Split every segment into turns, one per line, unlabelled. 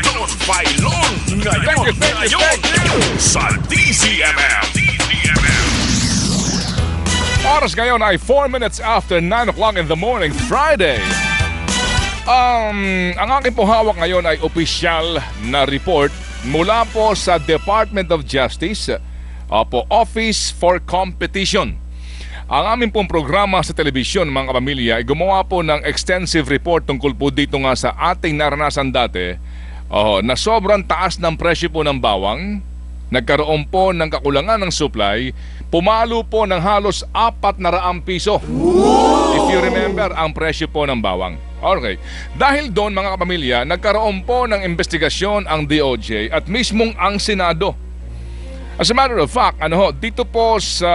Carlos Bailon ngayon sa DZMM.
Oras ngayon ay 4 minutes after 9 o'clock in the morning, Friday. Ang aking po hawak ngayon ay opisyal na report mula po sa Department of Justice, Office for Competition. Ang aming pong programa sa telebisyon, mga kapamilya, ay gumawa po ng extensive report tungkol po dito nga sa ating naranasan dati na sobrang taas ng presyo po ng bawang, nagkaroon po ng kakulangan ng supply, pumalo po ng halos 400 piso. If you remember, ang presyo po ng bawang. Okay. Dahil doon, mga kapamilya, nagkaroon po ng investigasyon ang DOJ at mismong ang Senado. As a matter of fact, dito po sa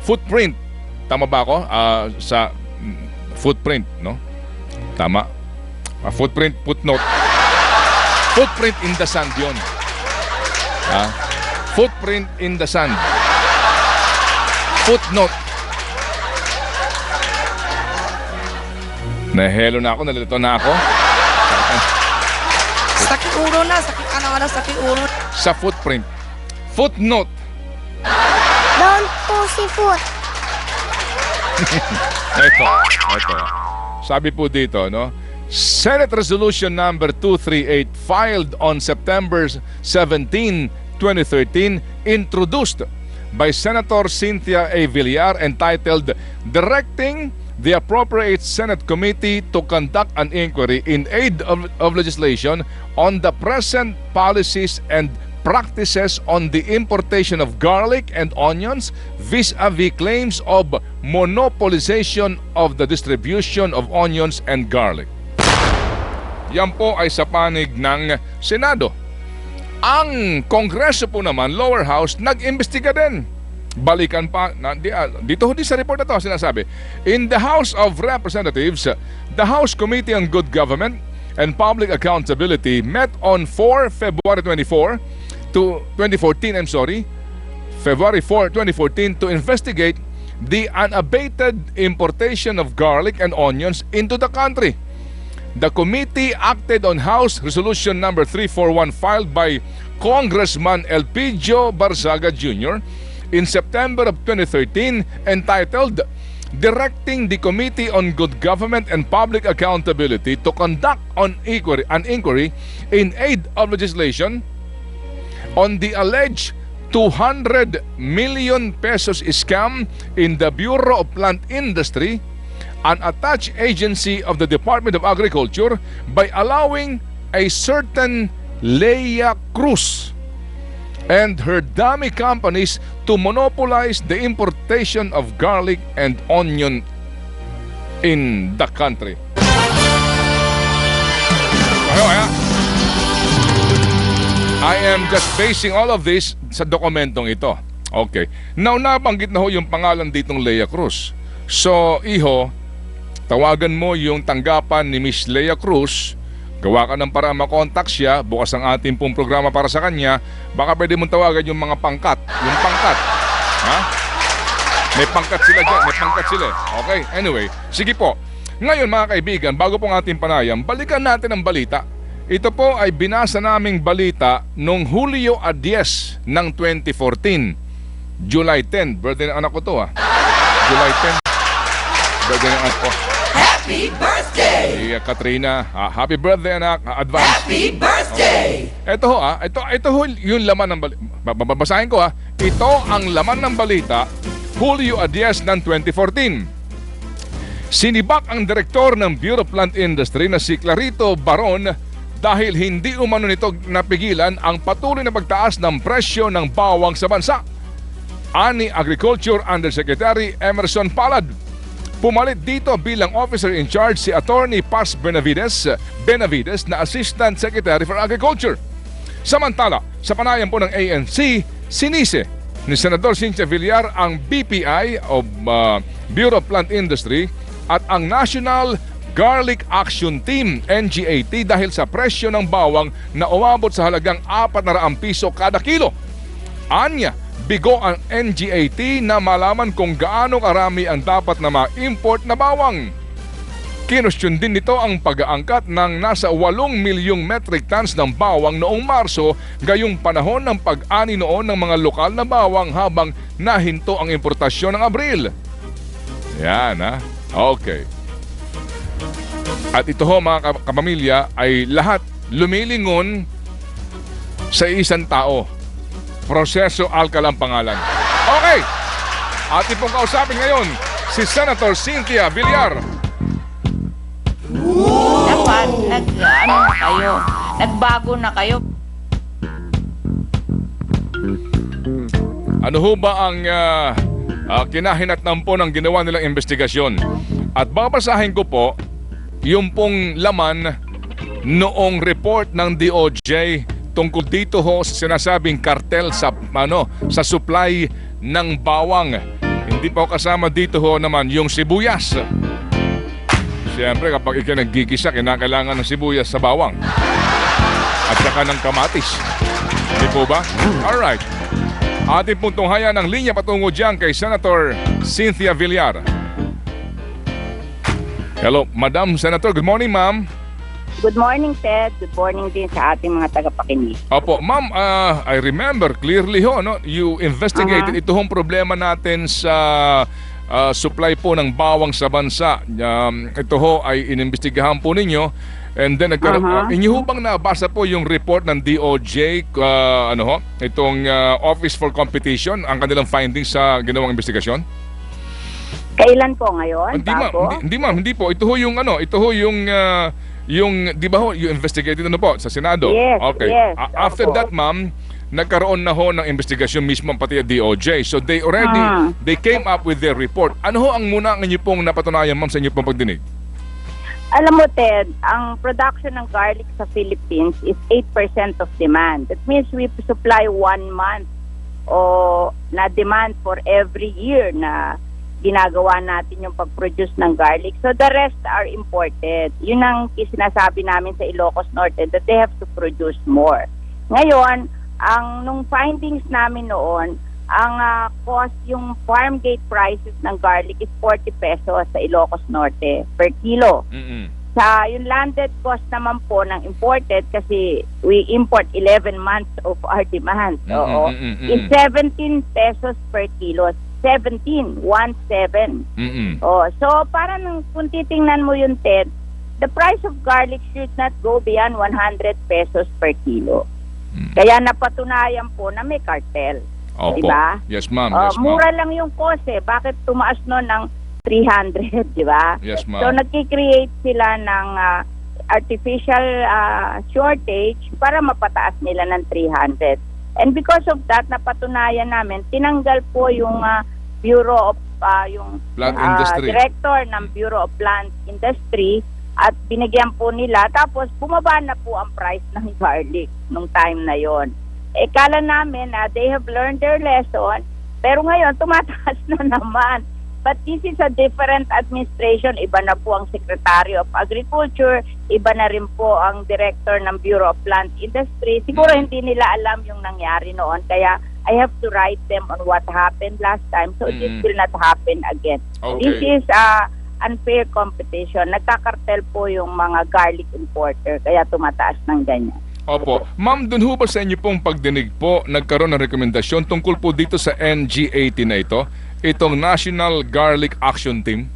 footprint, tama ba ako? Sa footprint, no? Tama. Footprint, footnote. Footprint in the sand yun. Footprint in the sand. Footnote. Nahelo na ako, nalilito na ako.
Sakit ulo na, sakit ulo.
Sa footprint. Footnote.
Doon po si Foot.
Ito. Sabi po dito, no? Senate Resolution number 238 filed on September 17, 2013, introduced by Senator Cynthia A. Villar, entitled Directing the Appropriate Senate Committee to Conduct an Inquiry in Aid of Legislation on the Present Policies and Practices on the Importation of Garlic and Onions vis-a-vis claims of monopolization of the distribution of onions and garlic. Yan po ay sa panig ng Senado. Ang Kongreso po naman, lower house, nag-imbestiga din. Balikan pa, dito sa report na to sinasabi, in the House of Representatives, the House Committee on Good Government and Public Accountability met on February 4, 2014, February 4, 2014, to investigate the unabated importation of garlic and onions into the country. The committee acted on House Resolution number 341 filed by Congressman Elpidio Barzaga Jr. in September of 2013, entitled Directing the Committee on Good Government and Public Accountability to conduct an inquiry in aid of legislation on the alleged 200 million pesos scam in the Bureau of Plant Industry, an attached agency of the Department of Agriculture, by allowing a certain Leia Cruz and her dummy companies to monopolize the importation of garlic and onion in the country. I am just basing all of this sa dokumentong ito. Okay. Now, nabanggit na ho yung pangalan ditong Leia Cruz. So, iho, tawagan mo yung tanggapan ni Miss Leia Cruz, gawa ka ng para makontak siya, bukas ang ating pong programa para sa kanya, baka pwede mong tawagan yung mga pangkat. Yung pangkat. Ha? May pangkat sila dyan, Okay, anyway, sige po. Ngayon mga kaibigan, bago pong ating panayam, balikan natin ang balita. Ito po ay binasa naming balita noong Hulyo 10 ng 2014. July 10, birthday ng anak ko to July 10, birthday ng anak ko.
Happy birthday!
Katrina, happy birthday anak, advance.
Happy birthday!
Ito yung laman ng balita. Babasahin ko Ito ang laman ng balita, Hulyo 10 ng 2014. Sinibak ang direktor ng Bureau of Plant Industry na si Clarito Baron dahil hindi umano nito napigilan ang patuloy na pagtaas ng presyo ng bawang sa bansa. Ani Agriculture Undersecretary Emerson Palad. Pumalit dito bilang officer in charge si Attorney Paz Benavides na Assistant Secretary for Agriculture. Samantala, sa panayam po ng ANC, sinisi ni Senador Cynthia Villar ang BPI o Bureau of Plant Industry at ang National Garlic Action Team, NGAT, dahil sa presyo ng bawang na umabot sa halagang 400 piso kada kilo. Anya, bigo ang NGAT na malaman kung gaano karami ang dapat na ma-import na bawang. Kinustyon din nito ang pag-aangkat ng nasa 8 milyong metric tons ng bawang noong Marso, gayong panahon ng pag-ani noon ng mga lokal na bawang habang nahinto ang importasyon ng Abril. Yan ha. Okay. At ito ho mga kapamilya ay lahat lumilingon sa isang tao. Proseso Alcala ang pangalan. Okay. Ating pong kausapin ngayon si Senator Cynthia Villar.
Dapat kayo, nagbago na kayo.
Ano ho ba ang kinahinatnan po ng ginawa nilang investigasyon? At babasahin ko po yung pong laman noong report ng DOJ tungkol dito ho sa sinasabing kartel sa supply ng bawang. Hindi po kasama dito ho naman yung sibuyas. Siyempre kapag ikaw naggigisa, kinakailangan ng sibuyas sa bawang. At saka ng kamatis. Hindi po ba? Alright. Ating pong tunghayan ang linya patungo dyan kay Senator Cynthia Villar. Hello, Madam Senator. Good morning, ma'am.
Good morning, Ted. Good morning din sa ating mga tagapakinig.
Opo, ma'am, I remember clearly ho, no? You investigated ito hong problema natin sa supply po ng bawang sa bansa. Ito ho ay inimbestigahan po ninyo. And then, inyo ho bang nabasa po yung report ng DOJ, itong Office for Competition, ang kanilang findings sa ginawang investigasyon?
Kailan po ngayon?
Hindi ma'am, hindi po. Ito ho yung yung di ba ho, you investigated po sa Senado?
Yes,
okay.
yes.
After that, ma'am, nagkaroon na ho ng investigasyon mismo pati ang DOJ. So they already, they came up with their report. Ano ho ang muna ang inyo pong napatunayan, ma'am, sa inyo pong pagdinig?
Alam mo, Ted, ang production ng garlic sa Philippines is 8% of demand. That means we supply 1 month na demand for every year na ginagawa natin yung pag-produce ng garlic. So the rest are imported. Yun ang sinasabi namin sa Ilocos Norte that they have to produce more. Ngayon, nung findings namin noon, ang cost, yung farm gate prices ng garlic is 40 pesos sa Ilocos Norte per kilo. Sa yung landed cost naman po ng imported, kasi we import 11 months of our demand, is 17 pesos per kilo. 17. So parang kung titingnan mo yung Ted, the price of garlic should not go beyond 100 pesos per kilo. Kaya napatunayan po na may cartel. Diba?
Yes, ma'am. Yes, ma'am.
Mura lang yung cost eh. Bakit tumaas no ng 300, diba?
Yes, ma'am.
So nagki-create sila ng artificial shortage para mapataas nila ng 300. And because of that, napatunayan namin, tinanggal po yung Bureau of yung
Plant Industry.
Director ng Bureau of Plant Industry, at binigyan po nila. Tapos bumaba na po ang price ng garlic nung time na yon. Kala namin they have learned their lesson, pero ngayon tumataas na naman. But this is a different administration. Iba na po ang Secretary of Agriculture, iba na rin po ang Director ng Bureau of Plant Industry. Siguro hindi nila alam yung nangyari noon, kaya I have to write them on what happened last time, so this will not happen again.
Okay.
This is unfair competition. Nagkakartel po yung mga garlic importer, kaya tumataas ng ganyan.
Opo. Ma'am, dun ho ba sa inyo pong pagdinig po, nagkaroon ng rekomendasyon tungkol po dito sa NG80 na ito, itong National Garlic Action Team?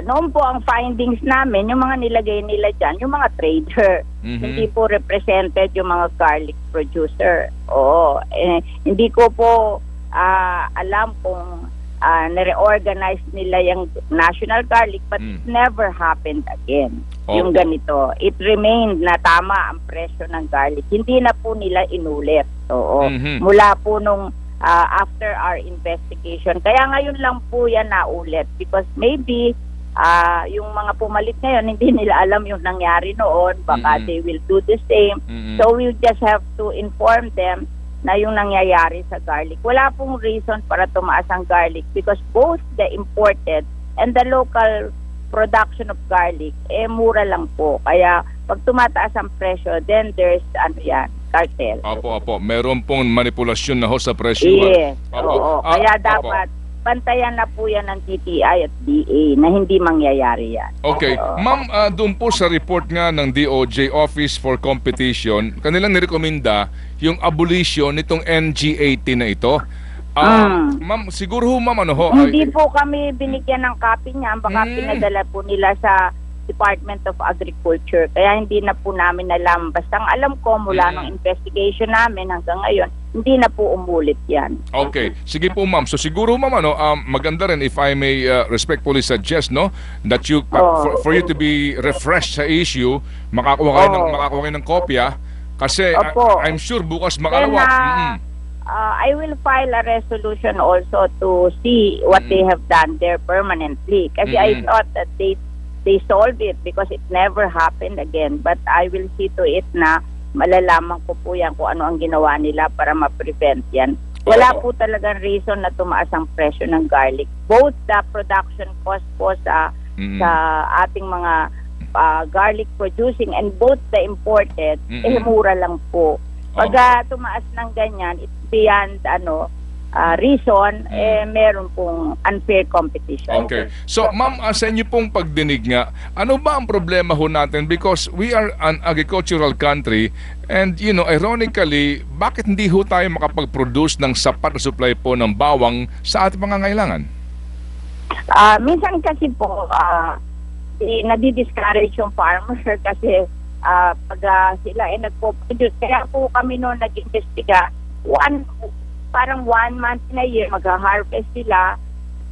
Noon po ang findings namin, yung mga nilagay nila dyan, yung mga trader. Hindi po represented yung mga garlic producer. Hindi ko po alam kung na-reorganize nila yung national garlic, but it never happened again. Yung ganito. It remained na tama ang presyo ng garlic. Hindi na po nila inulit. Mula po nung after our investigation. Kaya ngayon lang po yan naulit, because maybe yung mga pumalit ngayon, hindi nila alam yung nangyari noon. Baka they will do the same. So we just have to inform them na yung nangyayari sa garlic. Wala pong reason para tumaas ang garlic, because both the imported and the local production of garlic, mura lang po. Kaya pag tumataas ang presyo, then there's cartel.
Opo. Meron pong manipulasyon na ho sa presyo.
Yes. Kaya dapat bantayan na po yan ng DTI at DA na hindi mangyayari yan.
Okay. Ma'am, doon po sa report nga ng DOJ Office for Competition, kanilang nirekomenda yung abolition nitong NG-80 na ito. Ma'am, siguro ho, ma'am, ano ho?
Hindi po kami binigyan ng copy niya. Baka pinadala po nila sa Department of Agriculture. Kaya hindi na po namin alam. Basta ang alam ko mula ng investigation namin hanggang ngayon, hindi na po umulit yan.
Okay. Sige po, ma'am. So siguro, ma'am, ano, maganda rin if I may respectfully suggest, no, that you for you to be refreshed sa issue, makakuha kayo ng kopya kasi I'm sure bukas makalawa.
I will file a resolution also to see what they have done there permanently. Kasi I thought that they solved it because it never happened again. But I will see to it na malalaman ko po yan kung ano ang ginawa nila para ma-prevent yan. Wala po talagang reason na tumaas ang presyo ng garlic. Both the production cost po sa ating mga garlic producing and both the imported, mura lang po. Pag tumaas ng ganyan, it's beyond reason, meron pong unfair competition.
Okay. So, ma'am, sa inyo pong pagdinig nga, ano ba ang problema ho natin? Because we are an agricultural country and, you know, ironically, bakit hindi ho tayo makapag-produce ng sapat na supply po ng bawang sa ating pangangailangan?
Minsan kasi po, nadi-discourage yung farmer kasi pag sila ay nagpo-produce. Kaya po kami noon nag-investiga, parang 1 month in a year, mag-harvest sila.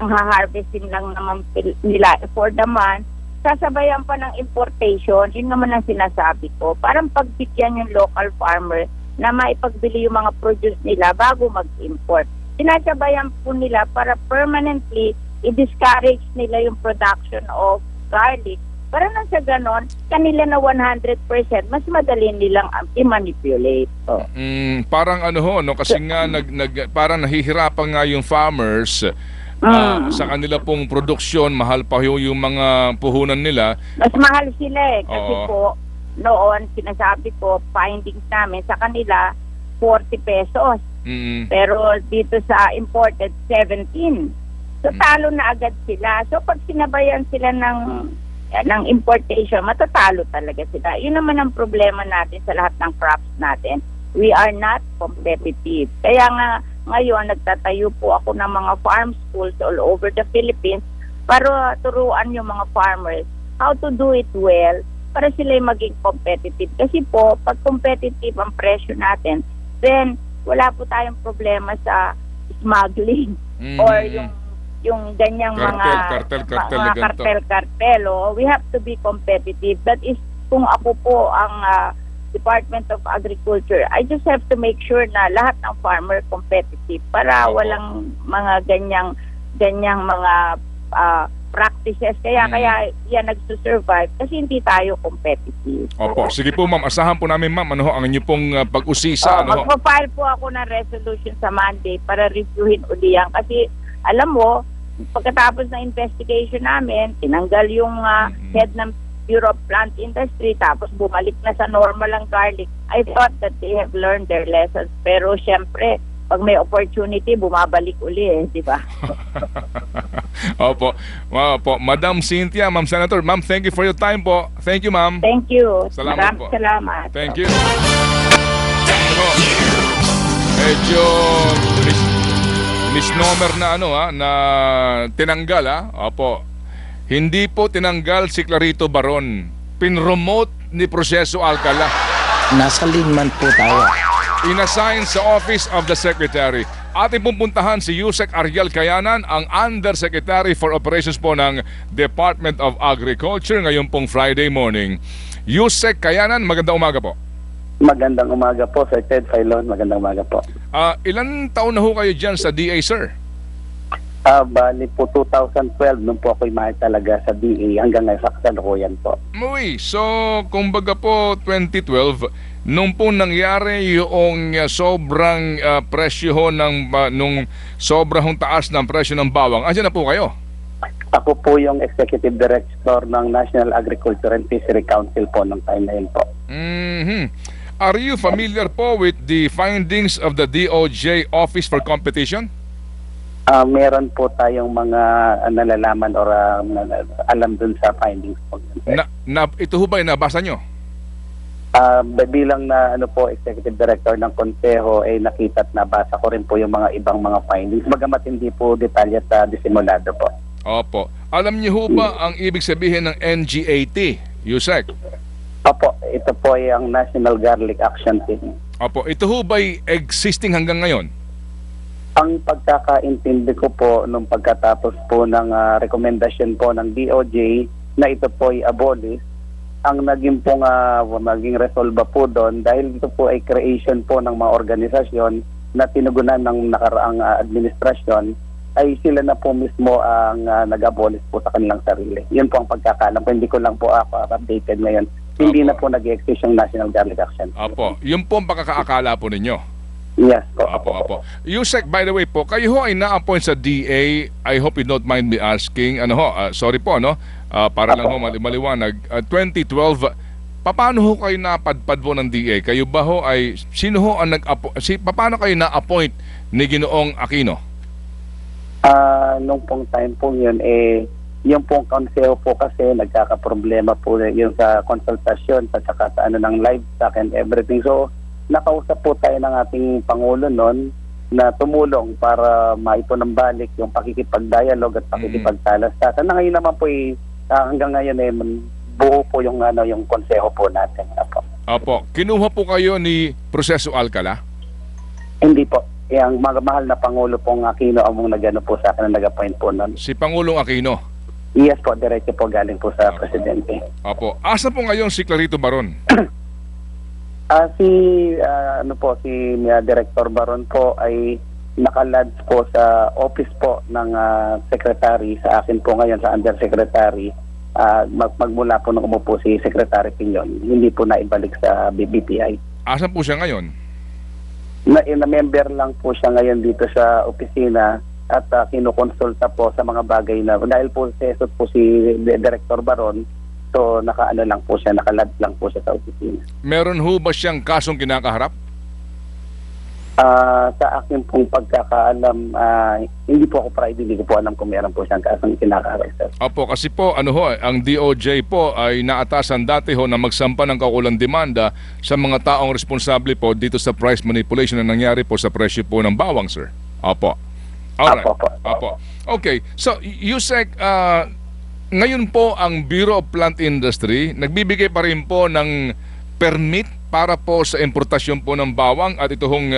Ang ha-harvestin lang naman nila for the month. Sasabayan pa ng importation, yun naman ang sinasabi ko. Parang pagbigyan yung local farmer na maipagbili yung mga produce nila bago mag-import. Sinasabayan po nila para permanently i-discourage nila yung production of garlic. Para nang sa ganon, kanila na 100%, mas madali nilang i-manipulate.
Parang ano ho, no? Kasi nga parang nahihirapan nga yung farmers sa kanila pong produksyon, mahal pa yung mga puhunan nila.
Mas mahal sila kasi po, noon, sinasabi ko, findings namin sa kanila, 40 pesos. Pero dito sa imported, 17. So talo na agad sila. So pag sinabayan sila ng importation, matatalo talaga sila. Yun naman ang problema natin sa lahat ng crops natin. We are not competitive. Kaya nga ngayon nagtatayo po ako ng mga farm schools all over the Philippines para turuan yung mga farmers how to do it well para sila maging competitive. Kasi po, pag competitive ang presyo natin, then wala po tayong problema sa smuggling or yung ganyang kartel. We have to be competitive. That is, kung ako po ang Department of Agriculture, I just have to make sure na lahat ng farmer competitive para walang mga ganyang mga practices. Kaya yan nagsusurvive kasi hindi tayo competitive.
Opo. Sige po, ma'am. Asahan po namin, ma'am, ano ho, ang inyo pong pag-usisa.
Magpa-file po ako ng resolution sa Monday para reviewin uli yan. Kasi alam mo, pagkatapos ng investigation namin, tinanggal yung head ng Bureau of Plant Industry, tapos bumalik na sa normal ang garlic. I thought that they have learned their lessons. Pero syempre, pag may opportunity, bumabalik uli di ba?
Opo. Madam Cynthia, Ma'am Senator, ma'am, thank you for your time po. Thank you, ma'am.
Thank you.
Salamat po.
Salamat.
Thank you. Medyo misnomer na na tinanggal Opo. Hindi po tinanggal si Clarito Baron. Pinromote ni Proceso Alcala.
Nasa liman po tayo.
Inassign sa Office of the Secretary. Ating pupuntahan si Yusek Ariel Kayanan, ang Undersecretary for Operations po ng Department of Agriculture ngayon pong Friday morning. Yusek Kayanan, magandang umaga po.
Magandang umaga po, Sir Ted Filon. Magandang umaga po.
Ilan taon na ho kayo dyan sa DA, sir?
Bali po 2012 nung po ako'y mahal talaga sa DA hanggang ngayon sa kasalukuyan po.
So kumbaga po 2012, nung po nangyari yung sobrang presyo ho nung sobrang taas ng presyo ng bawang, andyan na po kayo?
Ako po yung Executive Director ng National Agriculture and Fishery Council po nung time na yun po.
Are you familiar po with the findings of the DOJ Office for Competition?
Meron po tayong mga nalalaman or alam dun sa findings po.
Ito ho ba ay nabasa nyo?
Bilang na executive director ng konseho ay nakita at nabasa ko rin po yung mga ibang mga findings. Bagamat hindi po detalye sa disimulado po.
Opo. Alam niyo ho ba ang ibig sabihin ng NGAT, Yusek?
Opo, ito po ay ang National Garlic Action Team.
Opo, ito ho ba ay existing hanggang ngayon?
Ang pagkakaintindi ko po nung pagkatapos po ng rekomendasyon po ng DOJ na ito po ay abolish, ang naging pong maging resolba po doon dahil ito po ay creation po ng mga organisasyon na tinugunan ng nakaraang administrasyon, ay sila na po mismo ang nag-abolish po sa kanilang sarili. Yun po ang pagkakaalam ko. Hindi ko lang po ako updated ngayon. Hindi na po nag-exist yung National Garlic Action.
Opo. Yun po ang pagkakaakala po ninyo.
Yes po.
Opo. Yusek, by the way po, kayo ho ay na-appoint sa DA. I hope you don't mind me asking. Sorry po, para lang ho maliwanag. 2012, paano ho kayo napadpad po ng DA? Kayo ba ho ay, sino ho ang paano kayo na-appoint ni Ginoong Aquino?
Nung pong time po yun, yung pong konseho po kasi nagkakaproblema po yung sa konsultasyon at saka sa ng livestock and everything. So, nakausap po tayo ng ating Pangulo noon na tumulong para maipunambalik yung pakikipag-dialogue at pakikipagtalastasan. Na ngayon naman po hanggang ngayon buo po yung konseho po natin.
Opo. Kinuha po kayo ni Proceso Alcala?
Hindi po. Ang mahal na Pangulo pong Aquino ang nagano po sa akin na nag-appoint po noon.
Si Pangulong Aquino?
Yes po, diretso po galing po sa Presidente.
Opo. Asa po ngayon si Clarito Baron?
Si Director Baron po ay nakalodge po sa office po ng secretary sa akin po ngayon sa undersecretary. Magmula po nung umupo si Secretary Piñon, hindi po naibalik sa BPI.
Asan po siya ngayon?
Na-member lang po siya ngayon dito sa opisina at kinukonsulta po sa mga bagay na dahil po sesot po si Director Baron. So, nakaladge lang po siya sa opisina.
Meron ho ba siyang kasong kinakaharap?
Sa akin pong pagkakaalam, hindi po ako private, hindi ko po alam kung meron po siyang kasong kinakaharap, sir.
Opo, kasi po, ang DOJ po ay naatasan dati ho na magsampa ng kaukulang demanda sa mga taong responsable po dito sa price manipulation na nangyari po sa presyo po ng bawang, sir. Opo. Alright. Opo. Okay, so, Yusek, ngayon po ang Bureau of Plant Industry nagbibigay pa rin po ng permit para po sa importasyon po ng bawang at ito hong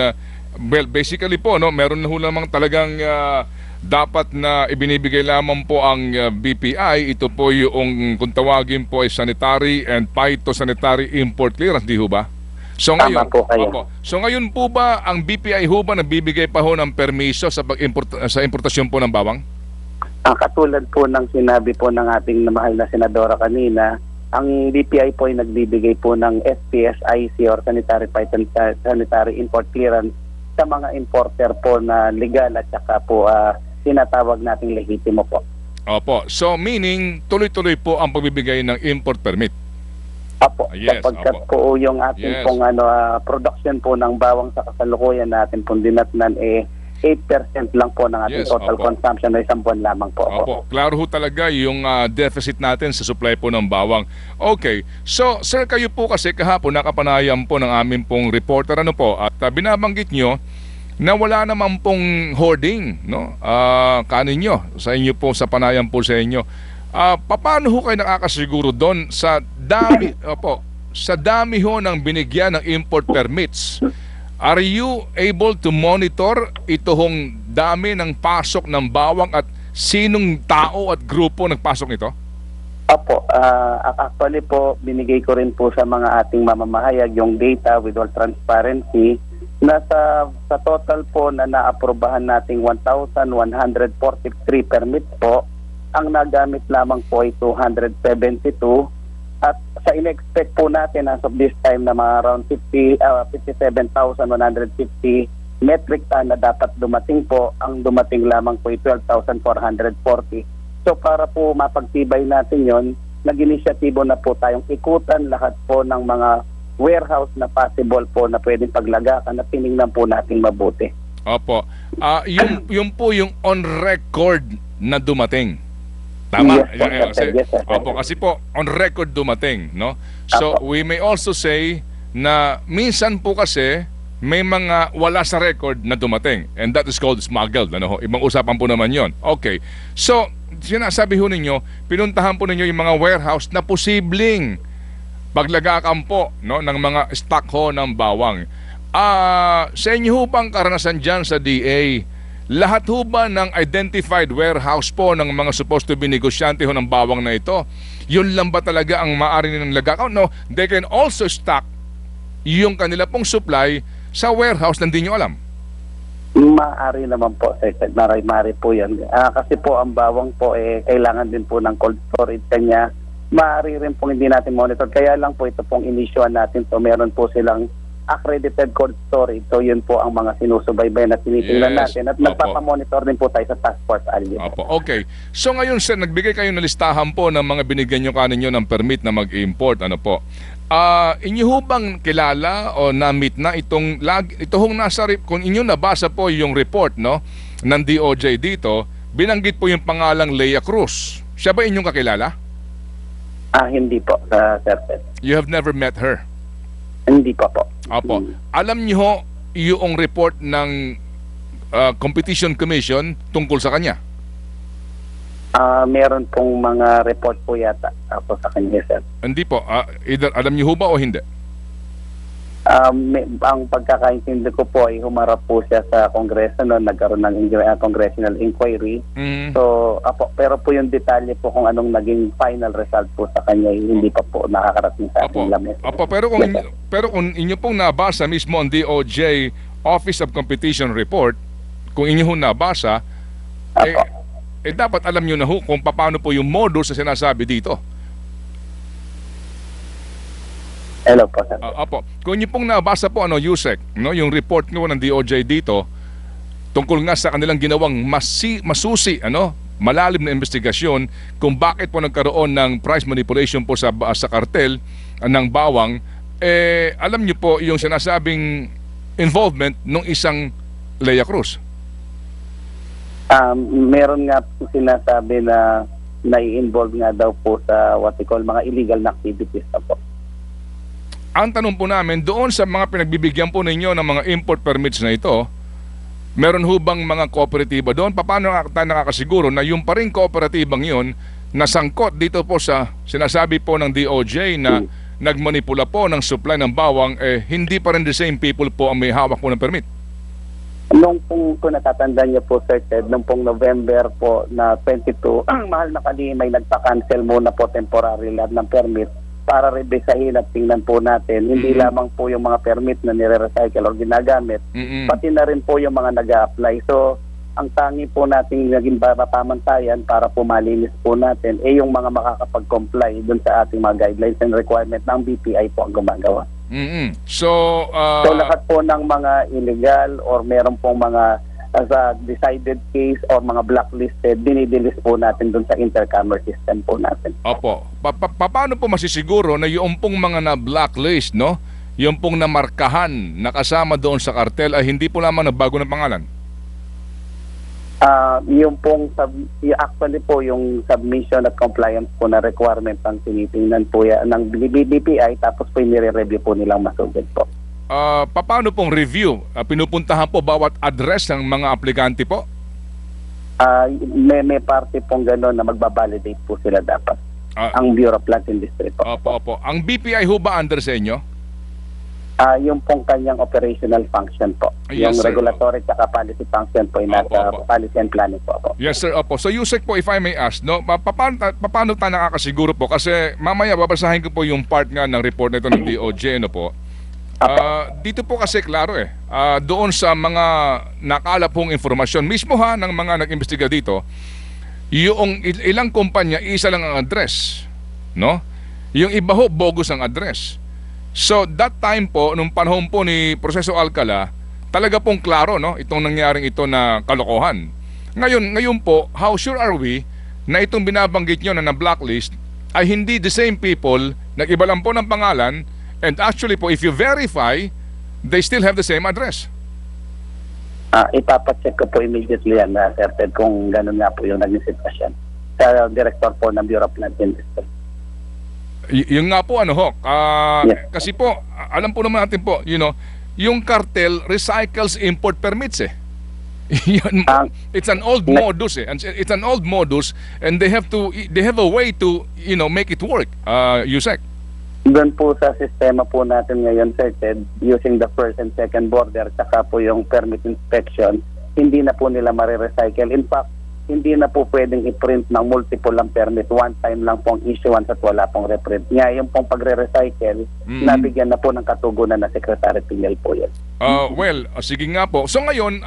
basically po meron na ho lamang talagang dapat na ibinibigay lamang po ang BPI. Ito po yung kung tawagin po ay sanitary and phytosanitary import clearance, di ho ba? So ngayon, so ngayon po ba ang BPI ho ba nagbibigay pa ho ng permiso sa importasyon po ng bawang?
Katulad po ng sinabi po ng ating mahal na senadora kanina, ang BPI po ay nagbibigay po ng SPSIC or Sanitary Import Clearance sa mga importer po na legal at saka po tinatawag nating lehitimo po. Opo.
So meaning tuloy-tuloy po ang pagbibigay ng import permit?
Opo. Sapagkat po yung ating pong production po ng bawang sa kasalukuyan natin pong dinatnan 8% lang po ng ating total consumption na isang buwan lamang po.
Opo, klaro ho talaga yung deficit natin sa supply po ng bawang. Okay, so sir, kayo po kasi kahapon nakapanayam po ng amin pong reporter at binabanggit nyo na wala naman pong hoarding kaninyo sa inyo po sa panayam po sa inyo. Paano ho kayo nakakasiguro doon sa dami sa dami ho ng binigyan ng import permits? Are you able to monitor itong dami ng pasok ng bawang at sinong tao at grupo nagpasok nito?
Opo. Actually po, binigay ko rin po sa mga ating mamamahayag yung data with all transparency na sa total po na naaprobahan nating 1,143 permits po, ang nagamit lamang po ay 272. At sa in-expect po natin as of this time na mga around 57,150 metric ton na dapat dumating po, ang dumating lamang po ay 12,440. So para po mapagtibay natin yon, nag-inisyatibo na po tayong ikutan lahat po ng mga warehouse na possible po na pwedeng paglagakan at tinignan po natin mabuti.
Opo. yung po yung on record na dumating. Tama?
Yes, sir. Yes, sir.
Opo, kasi po on record dumating, no? So we may also say na minsan po kasi may mga wala sa record na dumating, and that is called smuggled, ano ho? Ibang usapan po naman 'yon. Okay. So sinasabi ho ninyo, pinuntahan po ninyo yung mga warehouse na posibleng paglagakan po, no, ng mga stock ho ng bawang. Sa inyo ho bang karanasan dyan sa DA, lahat ho ba ng identified warehouse po ng mga supposed to be negosyante ho ng bawang na ito, yun lang ba talaga ang maaari nilang lagakan? No, they can also stock yung kanila pong supply sa warehouse na hindi nyo alam.
Maaari naman po, sir. Maaari po yan. Kasi po ang bawang po, kailangan din po ng cold storage kanya. Maaari rin po hindi natin monitor. Kaya lang po ito pong inisyuan natin. So meron po silang accredited cold storage. So yun po ang mga sinusubaybayan at tinitingnan natin. At nagpapamonitor din po tayo sa task force area.
Opo. Okay. So ngayon, sir, nagbigay kayo ng listahan po ng mga binigyan nyo kaninyo ng permit na mag-import. Ano po? Inyo ho bang kilala o na-meet na ito hong nasa, kung inyo nabasa po yung report, no, ng DOJ dito, binanggit po yung pangalang Lea Cruz. Siya ba inyong kakilala?
Hindi po, sir.
You have never met her?
Hindi pa po.
Opo. Alam niyo ho yung report ng Competition Commission tungkol sa kanya?
Meron pong mga report po yata ako sa kanya, sir.
Hindi po. Either alam niyo ho ba o hindi?
Ang pagkakaintindi ko po ay humarap po siya sa Kongreso noon, nagkaroon ng congressional inquiry. So, pero po yung detalye po kung anong naging final result po sa kanya, hindi pa po nakakarating sa ating lamis.
Pero kung inyo pong nabasa mismo ang DOJ Office of Competition Report, kung inyo hong nabasa, dapat alam nyo na ho kung paano po yung modus na sinasabi dito.
Hello po, sir.
Kung inyo pong nabasa po, Yusek, no, yung report ngo ng DOJ dito, tungkol nga sa kanilang ginawang masusi, malalim na investigasyon kung bakit po nagkaroon ng price manipulation po sa kartel ng bawang, alam nyo po yung sinasabing involvement ng isang Lea Cruz.
Meron nga po sinasabi na nai-involve nga daw po sa what we call mga illegal na activities na po.
Ang tanong po namin, doon sa mga pinagbibigyan po ninyo ng mga import permits na ito, meron ho bang mga kooperatiba doon? Paano tayo nakakasiguro na yung pa rin kooperatibang yun nasangkot dito po sa sinasabi po ng DOJ na nagmanipula po ng supply ng bawang, hindi pa rin the same people po ang may hawak po ng permit?
Nung kung natatandaan niyo po, Sir Ted, nung pong November po na 22, ang mahal na may nagpa-cancel muna po temporary lahat ng permit para revisahin at tingnan po natin, hindi lamang po yung mga permit na nire-recycle o ginagamit, pati na rin po yung mga nag-a-apply. So, ang tangi po nating naging pamantayan para po malinis po natin, yung mga makakapag-comply dun sa ating mga guidelines and requirement ng BPI po ang gumagawa.
So
lahat po ng mga illegal or meron pong mga sa decided case or mga blacklisted, dinidilis po natin dun sa intercammer system po natin.
Opo. Paano po masisiguro na yung pong mga na-blacklist, no? Yung pong namarkahan, nakasama doon sa kartel, ay hindi po lamang nagbago ng pangalan?
Yung pong actually po yung submission at compliance po na requirement ang tinitingnan po ng BPI, tapos po nire-review po nilang masugid po.
Paano pong review? Pinupuntahan po bawat address ng mga aplikante po?
May parte pong gano'n na magbabalidate po sila dapat. Ang Bureau of Plant Industry po.
Opo. Ang BPI ho ba under sa inyo?
Yung pong kanyang operational function po.
Yes,
yung
sir.
regulatory at policy function po, nasa policy and planning po.
Yes, sir. Opo. So, Yusek po, if I may ask, no, paano tayo nakakasiguro po? Kasi mamaya babasahin ko po yung part nga ng report nito ng DOJ, po. Dito po kasi klaro doon sa mga nakalap pong informasyon mismo ng mga nag-imbestiga dito, yung ilang kumpanya isa lang ang address, no? Yung iba ho bogus ang address. So that time po, nung panahon po ni Proseso Alcala, talaga pong klaro, no, itong nangyaring ito na kalokohan. Ngayon po, how sure are we na itong binabanggit nyo na blacklist ay hindi the same people, nag-iba lang po ng pangalan. And actually po, if you verify, they still have the same address.
Ipapacheck ko po immediately yan, Sir Ted, kung ganun nga po yung naging sitwasyon sa director po ng Bureau of Plant Industry.
Yung nga po
Yes.
kasi po alam po naman natin po, yung cartel recycles import permits Yun, it's an old modus It's an old modus, and they have a way to make it work, Yusek.
Doon po sa sistema po natin ngayon, Sir Ted, using the first and second border, tsaka po yung permit inspection, hindi na po nila marirecycle. In fact, hindi na po pwedeng i-print ng multiple ang permit. One time lang pong issuance at wala pong reprint. Nga, yung pong pagre-recycle, nabigyan na po ng katugunan na Secretary Pinel po yan.
Well, sige nga po. So ngayon,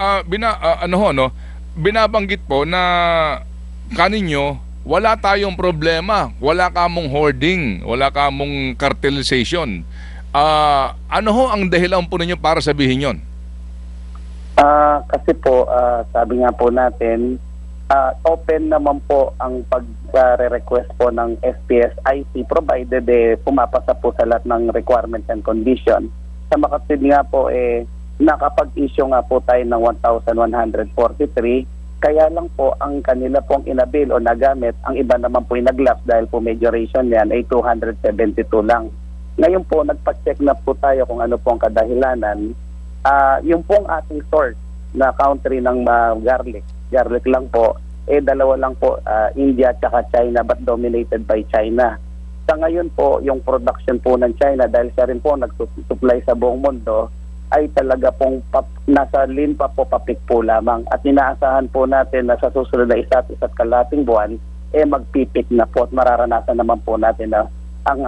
binabanggit po na kaninyo, wala tayong problema. Wala kamong hoarding, wala kamong cartelization. Ano ho ang dahilan po ninyo para sabihin yon?
Kasi po, sabi nga po natin, open naman po ang pag-request po ng SPS-IC provided pumapasa po sa lahat ng requirements and conditions. Sa makatid nga po, nakapag-issue nga po tayo ng 1,143. Kaya lang po, ang kanila pong inabil o nagamit, ang iba naman po yung nag-lapse dahil po may duration yan ay 272 lang. Ngayon po, nagpa-check na po tayo kung ano po ang kadahilanan. Yung pong ating source na country ng garlic lang po, dalawa lang po, India at China, but dominated by China. Sa ngayon po, yung production po ng China, dahil siya rin po nagsupply sa buong mundo, ay talaga pong nasa lean pa po, papik po lamang. At inaasahan po natin na sa susunod na isa't kalating buwan, magpipik na po at mararanasan naman po natin na ang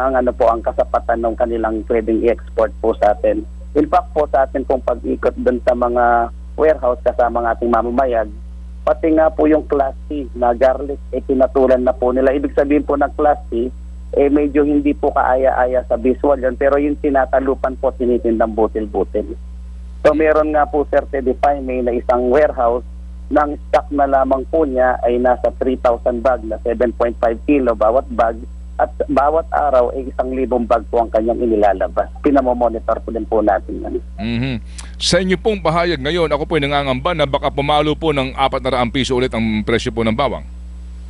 kasapatan ng kanilang pwedeng i-export po sa atin. In fact po, sa atin pong pag-ikot dun sa mga warehouse kasama ng ating mamamayag, pati nga po yung Class C na garlic, pinatulan na po nila. Ibig sabihin po ng Class C, medyo hindi po kaaya-aya sa visual yan, pero yung tinatalupan po, tinitindang butil-butil. So meron nga po, Sir Teddy, may na isang warehouse, ng stock na lamang po niya ay nasa 3,000 bag na 7.5 kilo bawat bag, at bawat araw ay 1,000 bag po ang kanyang inilalabas. Pinamomonitor po din po natin yan.
Sa inyo pong pahayag ngayon, ako po ay nangangamba na baka pumalo po ng 400 piso ulit ang presyo po ng bawang.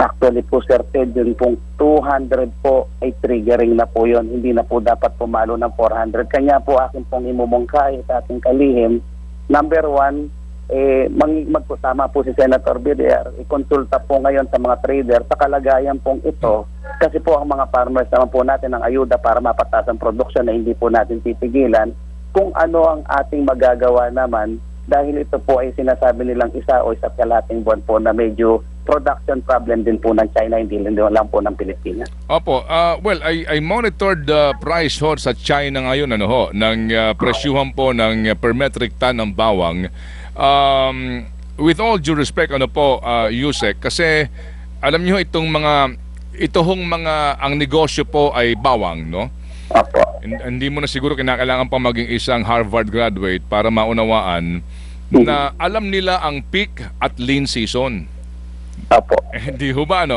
Actually po, Sir Ted, yun pong 200 po ay triggering na po yun. Hindi na po dapat pumalo ng 400. Kanya po akin pong imumungkay sa ating kalihim. Number one, magkusama po si Senator Villar, ikonsulta po ngayon sa mga trader sa kalagayan pong ito, kasi po ang mga farmers naman po natin ang ayuda para mapataas ang produksyon na hindi po natin titigilan, kung ano ang ating magagawa naman, dahil ito po ay sinasabi nilang isa o isa't kalating buwan po na medyo production problem din po ng China, hindi lang po ng Pilipinas.
Opo, well, I monitored the price sa China ngayon, ng presyuhan po ng per metric ton ng bawang. With all due respect, Yusek, kasi alam niyo ang negosyo po ay bawang, no?
Opo.
Hindi mo na siguro kinakailangan pang maging isang Harvard graduate para maunawaan na alam nila ang peak at lean season.
Opo.
Hindi ho ba,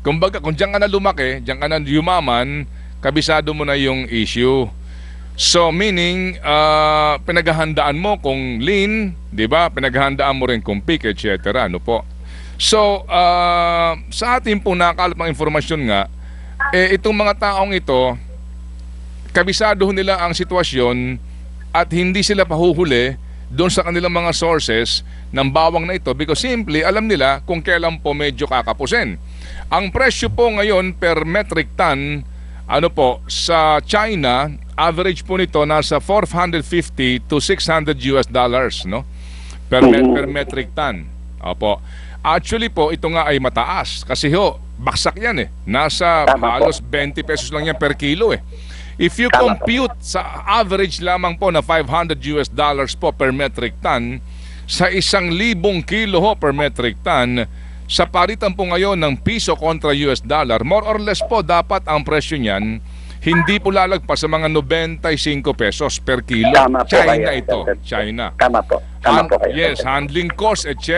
kumbaga, kung diyan ka na lumaki, diyan ka na yumaman, kabisado mo na yung issue. So meaning, pinaghahandaan mo kung lean, di ba? Pinaghahandaan mo rin kung peak, etc. Ano po? So, sa ating po nakalap ng informasyon nga, itong mga taong ito, kabisado nila ang sitwasyon at hindi sila pahuhuli doon sa kanilang mga sources ng bawang na ito because simply alam nila kung kailan po medyo kakapusin. Ang presyo po ngayon per metric ton, sa China, average po nito nasa $450 to $600 no? Per metric ton. Opo. Actually po, ito nga ay mataas kasi baksak yan Nasa halos 20 pesos lang yan per kilo If you compute sa average lamang po na $500 po per metric ton, sa 1,000 kilo per metric ton, sa paritan po ngayon ng piso kontra US dollar, more or less po dapat ang presyo niyan hindi po lalagpas sa mga 95 pesos per kilo. China ito. China.
Tama po. Tama po kayo.
Yes, handling cost, etc.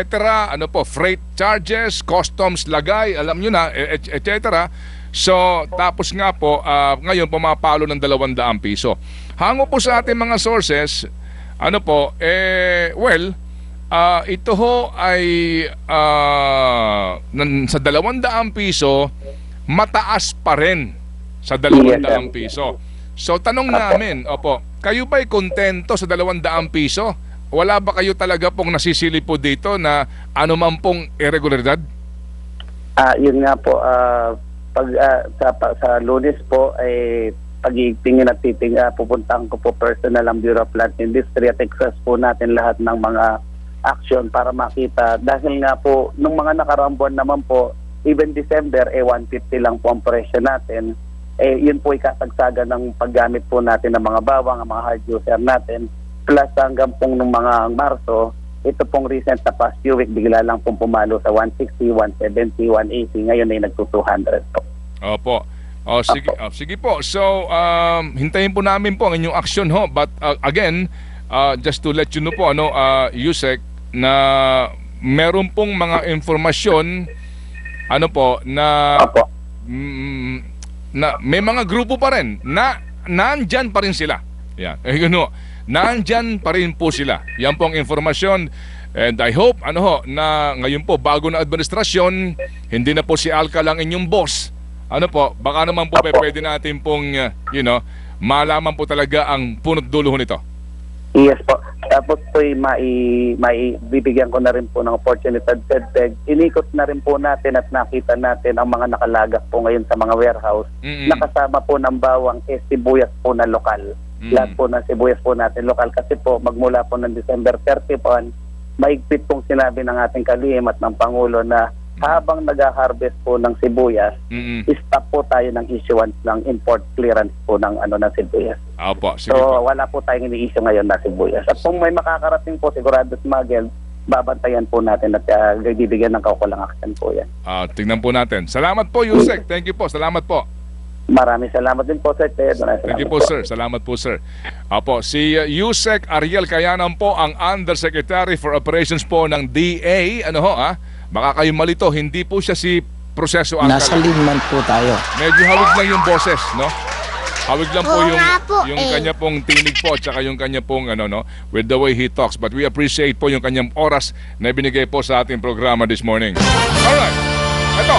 Freight charges, customs lagay, alam nyo na, etc. So, tapos nga po, ngayon pumapalo ng 200 piso. Hango po sa ating mga sources, ito ho ay sa 200 piso, mataas pa rin sa 200 piso. So tanong namin, opo, kayo ba'y kontento sa 200 piso? Wala ba kayo talaga pong nasisili po dito na anuman pong irregularidad?
Yun nga po, sa Lunes po, pag-itingin at pupuntahan ko po personal ang Bureau of Plant Industry at exhaust po natin lahat ng mga action para makita. Dahil nga po, nung mga nakaraang buwan naman po, even December, 150 lang po ang presyo natin. Yun po ikasagsaga ng paggamit po natin ng mga bawang, ang mga hard user natin. Plus hanggang pong nung mga Marso, ito pong recent na past few week, bigla lang pong pumalo sa 160, 170, 180. Ngayon ay nagto-200 po.
Opo. Sige po. So, hintayin po namin po ang inyong action ho. But again, just to let you know po, Yusek, na meron pong mga informasyon, na may mga grupo pa rin na nandyan pa rin sila. Yan. Nandyan pa rin po sila. Yan pong informasyon. And I hope, na ngayon po, bago na administrasyon, hindi na po si Alca lang inyong boss. Baka naman po pwede natin pong, malaman po talaga ang punot dulo nito.
Yes po. Tapos po bibigyan ko na rin po ng opportunity at FedTech. Inikot na rin po natin at nakita natin ang mga nakalagak po ngayon sa mga warehouse. Nakasama po ng bawang sibuyas po na lokal. Lahat po ng sibuyas po natin lokal. Kasi po magmula po ng December 31, maigpit pong sinabi ng ating kalihim at ng Pangulo na habang nag-harvest po ng sibuyas, stop po tayo ng issuance ng import clearance po ng sibuyas.
Opo, sige
so,
po.
wala po tayong ini-issue ngayon na sibuyas. At kung may makakarating po, sigurado smuggled, babantayan po natin at bibigyan ng kaukulang action po yan.
Tingnan po natin. Salamat po, Yusek. Thank you po. Salamat po.
Maraming salamat din po, Sir Ted.
Thank you po, sir. Salamat po, sir. Opo, si Yusek Ariel Kayanan po, ang Undersecretary for Operations po ng DA. Baka kayo malito, hindi po siya si Proseso Alcala.
Nasa liman po tayo.
Medyo hawig lang yung boses, no? Hawig lang po
Oo
yung,
nga po,
yung kanya pong tinig po, tsaka yung kanya pong, with the way he talks. But we appreciate po yung kanyang oras na ibinigay po sa ating programa this morning. Alright, ito.